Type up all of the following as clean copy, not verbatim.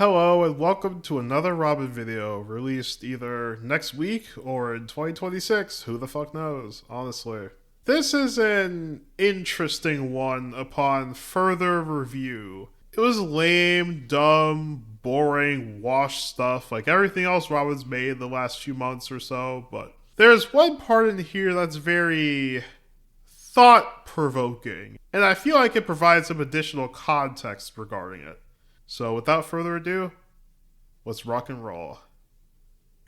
Hello and welcome to another Robin video released either next week or in 2026. Who the fuck knows, honestly. This is an interesting one upon further review. It was lame, dumb, boring, washed stuff like everything else Robin's made the last few months or so, but there's one part in here that's very thought-provoking, and I feel like it provides some additional context regarding it. So without further ado, let's rock and roll.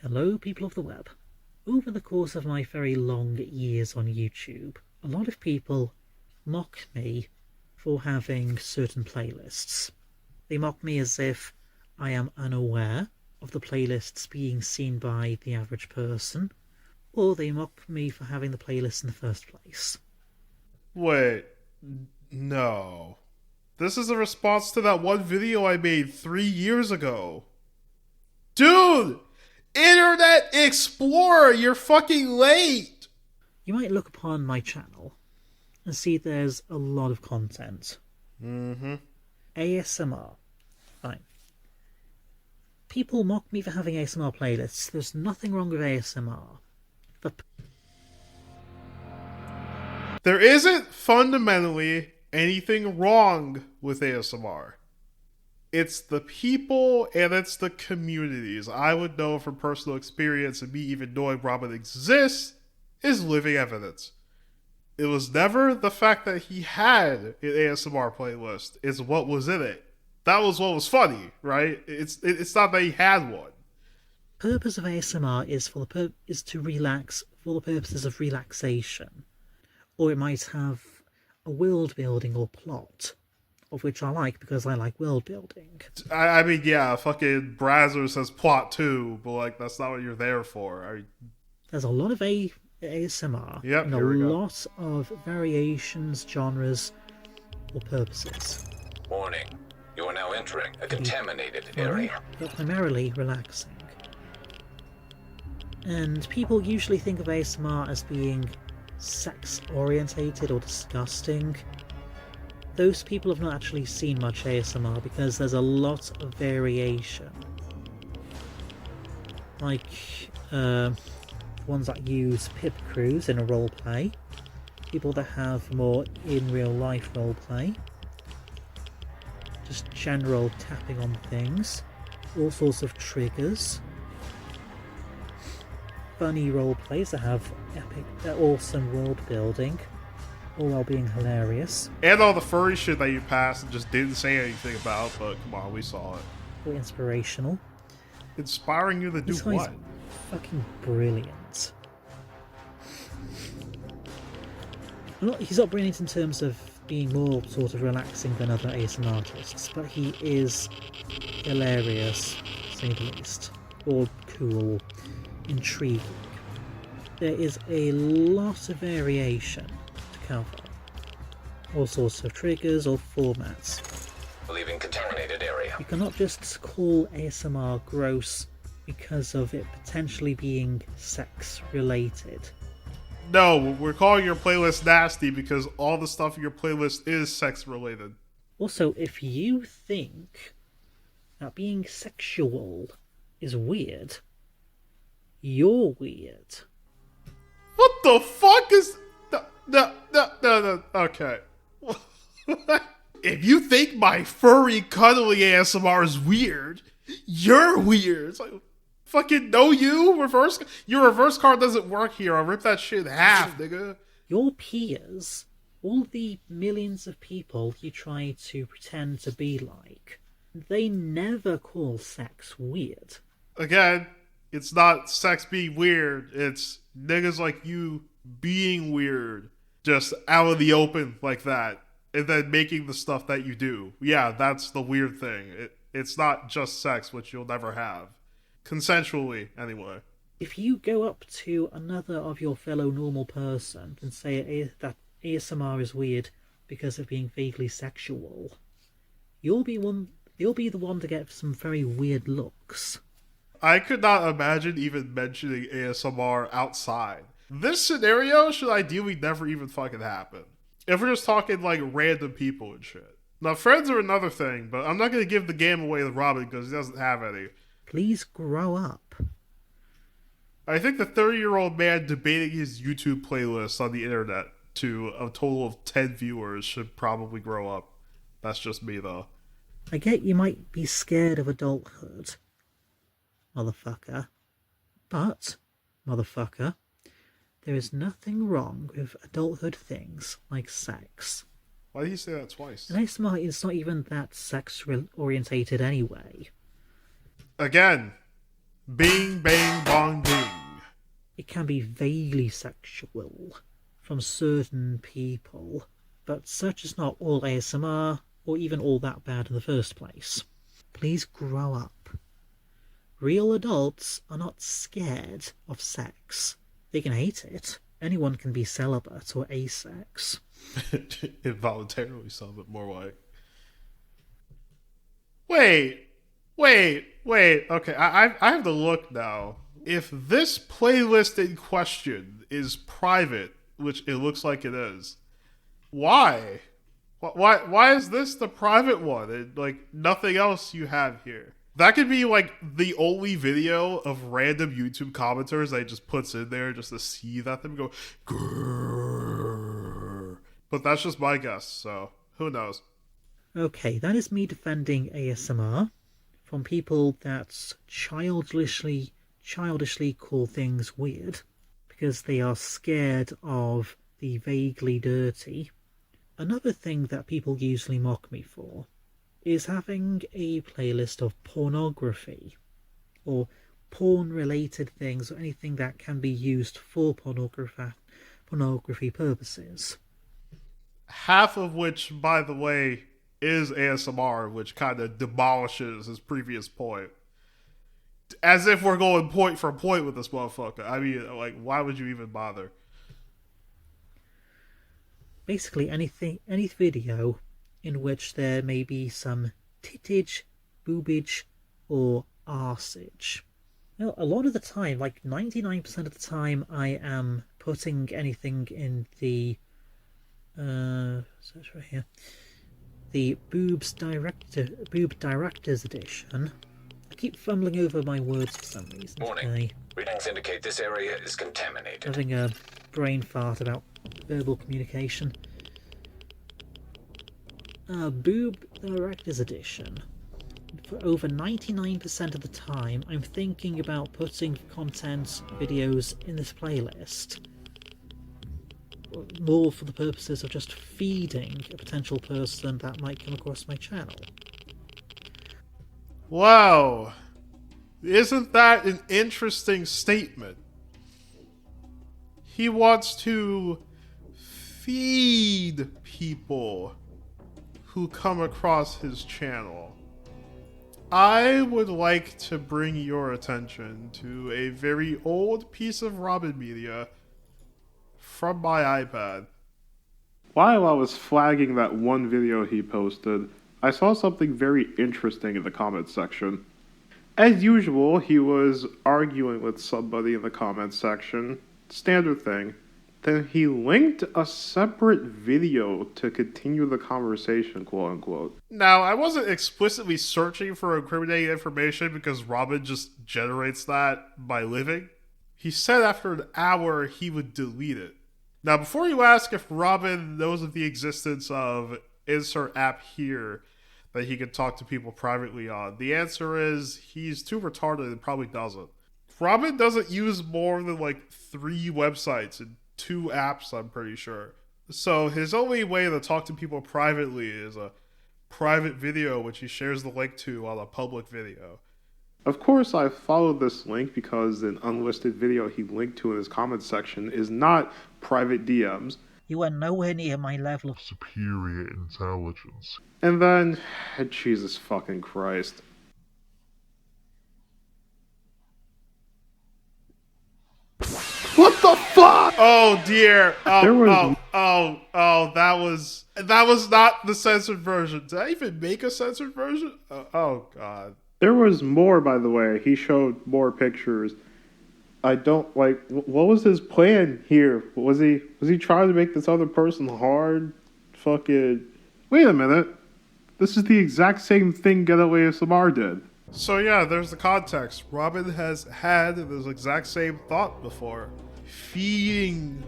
Hello, people of the web. Over the course of my very long years on YouTube, a lot of people mock me for having certain playlists. They mock me as if I am unaware of the playlists being seen by the average person, or they mock me for having the playlist in the first place. Wait, no. This is a response to that one video I made 3 years ago. Dude! Internet Explorer, you're fucking late! You might look upon my channel and see there's a lot of content. ASMR. Fine. People mock me for having ASMR playlists. There's nothing wrong with ASMR. There isn't fundamentally anything wrong with ASMR. It's the people and it's the communities. I would know from personal experience, and me even knowing Robin exists is living evidence. It was never the fact that he had an ASMR playlist. It's what was in it. That was what was funny, right? It's not that he had one. The purpose of ASMR is to relax for the purposes of relaxation, or it might have a world building or plot, of which I like because I like world building. I mean, yeah, fucking Brazzers says plot too, but like that's not what you're there for. There's a lot of ASMR Yep, and a lot of variations, genres, or purposes. Warning, you are now entering a contaminated area. But primarily relaxing. And people usually think of ASMR as being sex-orientated or disgusting. Those people have not actually seen much ASMR because there's a lot of variation. Like, ones that use pip crews in a roleplay, people that have more in real life roleplay, just general tapping on things, all sorts of triggers, funny roleplays that have epic, awesome world building, all while being hilarious. And all the furry shit that you passed and just didn't say anything about, but come on, we saw it. Or inspirational. Inspiring you to do This guy's what? fucking brilliant. He's not brilliant in terms of being more sort of relaxing than other ASMR artists, but he is hilarious, to say the least. Or cool, intriguing. There is a lot of variation to cover. All sorts of triggers or formats. Leaving contaminated area. You cannot just call ASMR gross because of it potentially being sex related. No, we're calling your playlist nasty because all the stuff in your playlist is sex related. Also, if you think that being sexual is weird, you're weird. What the fuck is... No, okay. If you think my furry cuddly ASMR is weird, you're weird. It's like, fucking know you? Your reverse card doesn't work here. I'll rip that shit in half, nigga. Your peers, all the millions of people you try to pretend to be like, they never call sex weird. Again, it's not sex being weird. It's niggas like you being weird. Just out in the open like that. And then making the stuff that you do. Yeah, that's the weird thing. It's not just sex, which you'll never have. Consensually, anyway. If you go up to another of your fellow normal person and say that ASMR is weird because of being vaguely sexual, you'll be the one to get some very weird looks. I could not imagine even mentioning ASMR outside. This scenario should ideally never even fucking happen. If we're just talking like random people and shit. Now, friends are another thing, but I'm not going to give the game away to Robin because he doesn't have any. Please grow up. I think the 30-year-old man debating his YouTube playlist on the internet to a total of 10 viewers should probably grow up. That's just me, though. I get you might be scared of adulthood, motherfucker. But, motherfucker, there is nothing wrong with adulthood things like sex. Why did he say that twice? And it's not even that sex-orientated anyway. Again, bing, bang, bong, ding. It can be vaguely sexual from certain people, but such is not all ASMR, or even all that bad in the first place. Please grow up. Real adults are not scared of sex. They can hate it. Anyone can be celibate or asex. Involuntarily celibate, more like. Wait. Okay, I have to look now. If this playlist in question is private, which it looks like it is, why? Why is this the private one and like nothing else you have here? That could be like the only video of random YouTube commenters that he just puts in there just to see that them go grrr. But that's just my guess, so who knows? Okay, that is me defending ASMR from people that childishly call things weird because they are scared of the vaguely dirty. Another thing that people usually mock me for is having a playlist of pornography or porn-related things or anything that can be used for pornography purposes. Half of which, by the way, is ASMR, which kind of demolishes his previous point. As if we're going point for point with this motherfucker. I mean, like, why would you even bother? Basically, any video in which there may be some tittage, boobage, or arsage. Now, a lot of the time, like 99% of the time, I am putting anything in the search right here, the boob directors edition. I keep fumbling over my words for some reason. Warning. Readings indicate this area is contaminated. Having a brain fart about verbal communication. Boob Director's Edition. For over 99% of the time, I'm thinking about putting content videos in this playlist. More for the purposes of just feeding a potential person that might come across my channel. Wow. Isn't that an interesting statement? He wants to feed people who come across his channel. I would like to bring your attention to a very old piece of Robin media from my iPad. While I was flagging that one video he posted, I saw something very interesting in the comments section. As usual, he was arguing with somebody in the comments section. Standard thing. Then he linked a separate video to continue the conversation, quote unquote. Now, I wasn't explicitly searching for incriminating information because Robin just generates that by living. He said after an hour he would delete it. Now, before you ask if Robin knows of the existence of insert app here that he can talk to people privately on, the answer is he's too retarded and probably doesn't. Robin doesn't use more than like 3 websites and 2 apps, I'm pretty sure. So his only way to talk to people privately is a private video which he shares the link to on a public video. Of course, I followed this link because an unlisted video he linked to in his comments section is not private DMs. You are nowhere near my level of superior intelligence. And then, Jesus fucking Christ. What the fuck? Oh dear. That was not the censored version. Did I even make a censored version? Oh god. There was more, by the way. He showed more pictures. I don't like. What was his plan here? Was he trying to make this other person hard? Fucking. Wait a minute. This is the exact same thing Getaway ASMR did. So yeah, there's the context. Robin has had this exact same thought before. Feeding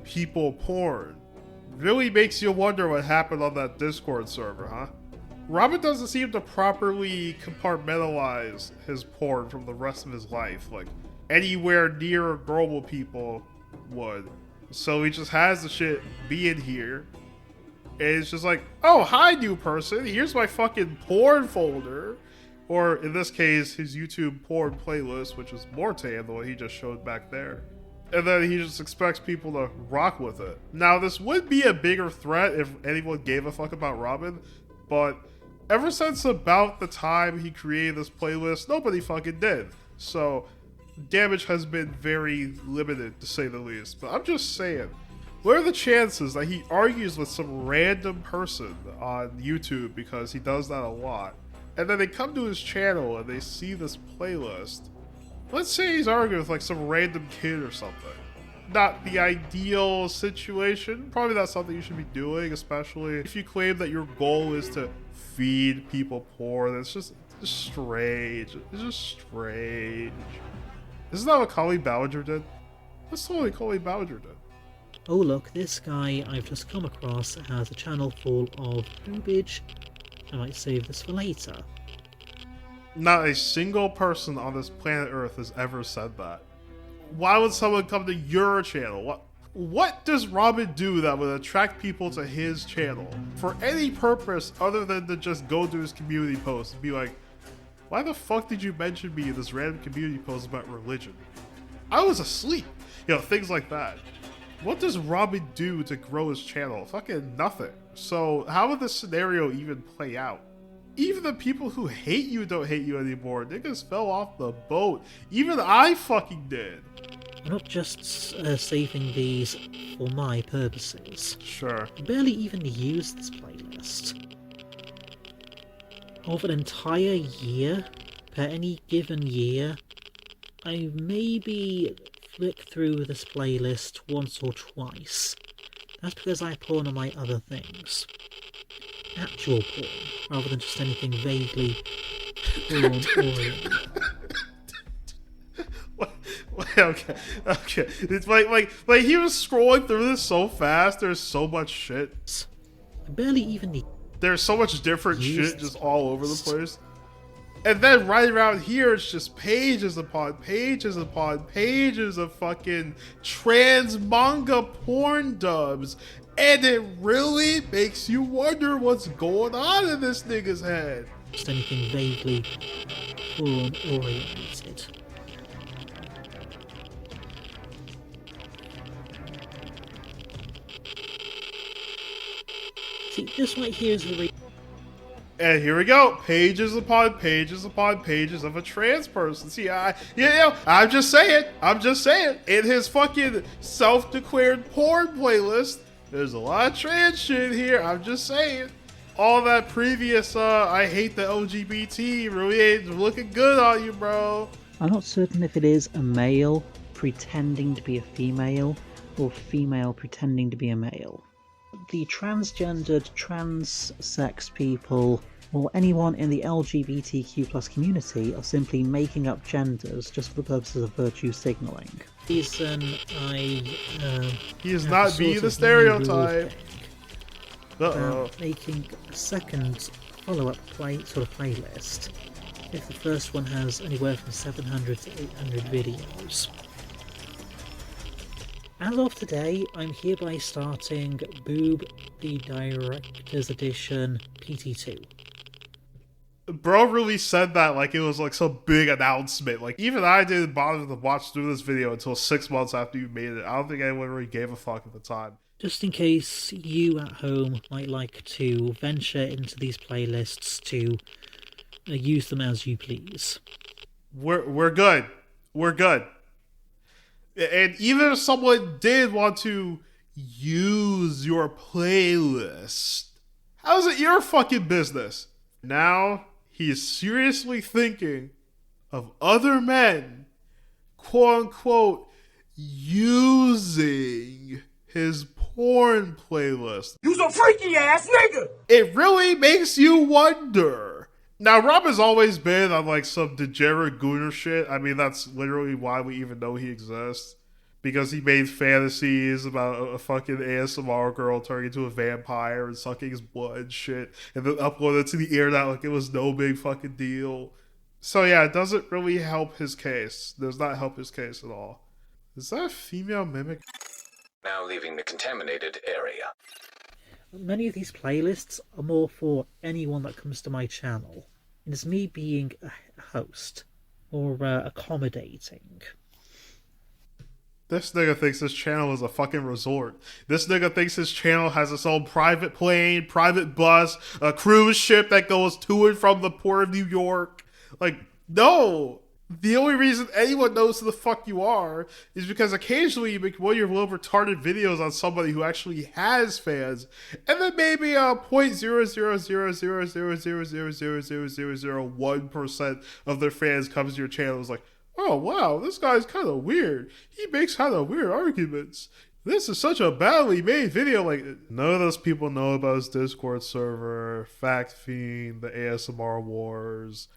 people porn really makes you wonder what happened on that Discord server, huh? Robin doesn't seem to properly compartmentalize his porn from the rest of his life, like anywhere near normal people would. So he just has the shit being here. And it's just like, oh, hi, new person. Here's my fucking porn folder. Or in this case, his YouTube porn playlist, which is more tame than what he just showed back there. And then he just expects people to rock with it. Now, this would be a bigger threat if anyone gave a fuck about Robin, but ever since about the time he created this playlist, nobody fucking did. So, damage has been very limited, to say the least. But I'm just saying, what are the chances that he argues with some random person on YouTube, because he does that a lot, and then they come to his channel and they see this playlist? Let's say he's arguing with like some random kid or something. Not the ideal situation. Probably not something you should be doing, especially if you claim that your goal is to feed people porn. It's just strange. It's just strange. Isn't that what Colleen Ballinger did? That's totally Colleen Ballinger did. Oh look, this guy I've just come across has a channel full of boobage. I might save this for later. Not a single person on this planet Earth has ever said that. Why would someone come to your channel? What does Robin do that would attract people to his channel for any purpose other than to just go to his community post and be like, why the fuck did you mention me in this random community post about religion? I was asleep. You know, things like that. What does Robin do to grow his channel? Fucking nothing. So how would this scenario even play out? Even the people who hate you don't hate you anymore. Niggas fell off the boat. Even I fucking did. I'm not just saving these for my purposes. Sure. I barely even use this playlist. Of an entire year, per any given year, I maybe flick through this playlist once or twice. That's because I porn on my other things. Actual porn, rather than just anything vaguely porn-oriented. Okay. It's like he was scrolling through this so fast. There's so much shit. I barely even need. There's so much different shit just all over the place. And then right around here, it's just pages upon pages upon pages of fucking trans manga porn dubs. And it really makes you wonder what's going on in this nigga's head. Just anything vaguely porn-oriented. See, this right here is the And here we go, pages upon pages upon pages of a trans person. See, I'm just saying, in his fucking self-declared porn playlist, there's a lot of trans shit here. I'm just saying. All that previous, I hate the LGBT really ain't looking good on you, bro. I'm not certain if it is a male pretending to be a female, or female pretending to be a male. The transgendered, trans-sex people, or anyone in the LGBTQ+ community are simply making up genders just for the purposes of virtue signaling. The reason he is not being the stereotype. Making a second follow-up playlist if the first one has anywhere from 700 to 800 videos. As of today, I'm hereby starting Boob the Director's Edition PT2. Bro really said that like it was like some big announcement. Like, even I didn't bother to watch through this video until 6 months after you made it. I don't think anyone really gave a fuck at the time. Just in case you at home might like to venture into these playlists to use them as you please. We're good. We're good. And even if someone did want to use your playlist, how is it your fucking business? Now he is seriously thinking of other men, quote unquote, using his porn playlist. You's a freaky ass nigga! It really makes you wonder. Now, Rob has always been on like some degenerate gooner shit. I mean, that's literally why we even know he exists. Because he made fantasies about a fucking ASMR girl turning into a vampire and sucking his blood and shit, and then uploaded it to the internet like it was no big fucking deal. So yeah, it doesn't really help his case. Does not help his case at all. Is that a female mimic? Now leaving the contaminated area. Many of these playlists are more for anyone that comes to my channel. And it's me being a host, or accommodating. This nigga thinks his channel is a fucking resort. This nigga thinks his channel has its own private plane, private bus, a cruise ship that goes to and from the port of New York. Like, no! The only reason anyone knows who the fuck you are is because occasionally you make one of your little retarded videos on somebody who actually has fans, and then maybe 0.00000000001% of their fans comes to your channel and is like, oh wow, this guy's kind of weird. He makes kind of weird arguments. This is such a badly made video. Like, none of those people know about his Discord server, Fact Fiend, the ASMR Wars,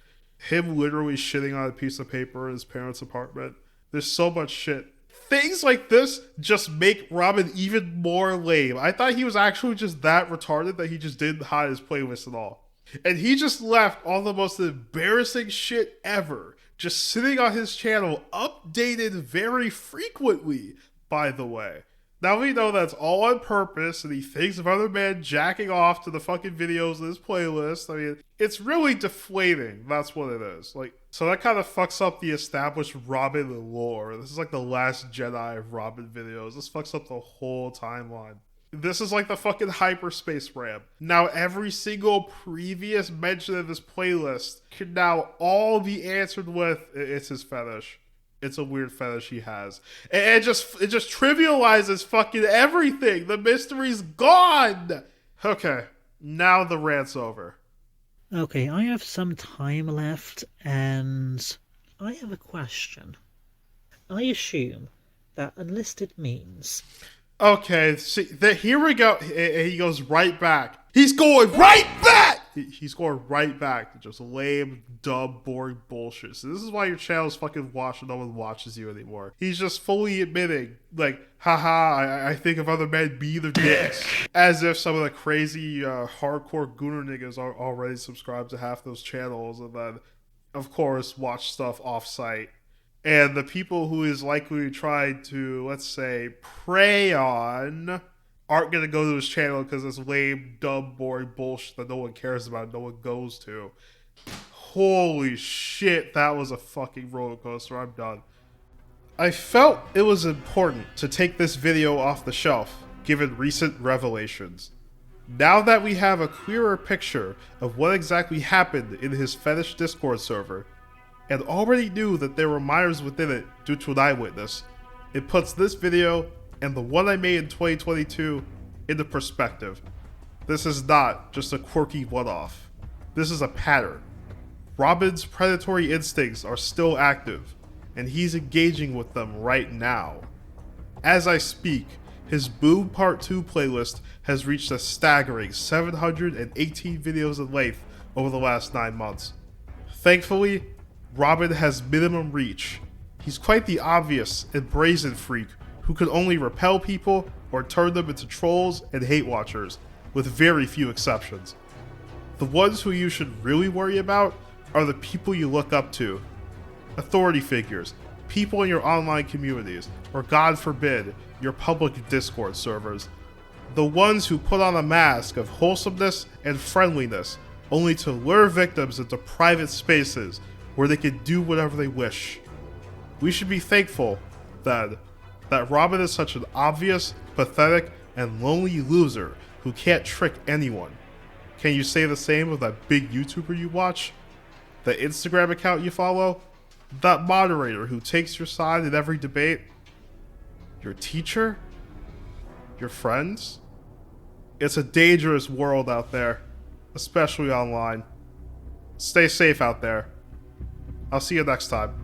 him literally shitting on a piece of paper in his parents' apartment. There's so much shit. Things like this just make Robin even more lame. I thought he was actually just that retarded that he just didn't hide his playlist at all. And he just left all the most embarrassing shit ever just sitting on his channel, updated very frequently, by the way. Now we know that's all on purpose, and he thinks of other men jacking off to the fucking videos in his playlist. I mean, it's really deflating. That's what it is. Like, so that kind of fucks up the established Robin lore. This is like the last Jedi of Robin videos. This fucks up the whole timeline. This is like the fucking hyperspace ramp. Now every single previous mention of this playlist can now all be answered with, it's his fetish. It's a weird fetish he has. And it just trivializes fucking everything. The mystery's gone. Okay, now the rant's over. Okay, I have some time left, and I have a question. I assume that unlisted means... Okay, see, here we go. He goes right back. He's going right back! He's going right back to just lame, dumb, boring bullshit. So this is why your channel's fucking washed and no one watches you anymore. He's just fully admitting, like, haha, I think of other men be their dicks. As if some of the crazy, hardcore gooner niggas are already subscribed to half those channels and then, of course, watch stuff off-site. And the people who is likely trying to, let's say, prey on aren't going to go to his channel because it's lame, dumb, boring bullshit that no one cares about, no one goes to. Holy shit, that was a fucking roller coaster. I'm done. I felt it was important to take this video off the shelf, given recent revelations. Now that we have a clearer picture of what exactly happened in his fetish Discord server, and already knew that there were minors within it due to an eyewitness, it puts this video and the one I made in 2022 into perspective. This is not just a quirky one-off. This is a pattern. Robin's predatory instincts are still active, and he's engaging with them right now. As I speak, his Boom Part 2 playlist has reached a staggering 718 videos in length over the last 9 months. Thankfully, Robin has minimum reach. He's quite the obvious and brazen freak who could only repel people or turn them into trolls and hate watchers, with very few exceptions. The ones who you should really worry about are the people you look up to. Authority figures, people in your online communities, or God forbid, your public Discord servers. The ones who put on a mask of wholesomeness and friendliness only to lure victims into private spaces where they can do whatever they wish. We should be thankful, then, that Robin is such an obvious, pathetic, and lonely loser who can't trick anyone. Can you say the same of that big YouTuber you watch? The Instagram account you follow? That moderator who takes your side in every debate? Your teacher? Your friends? It's a dangerous world out there, especially online. Stay safe out there. I'll see you next time.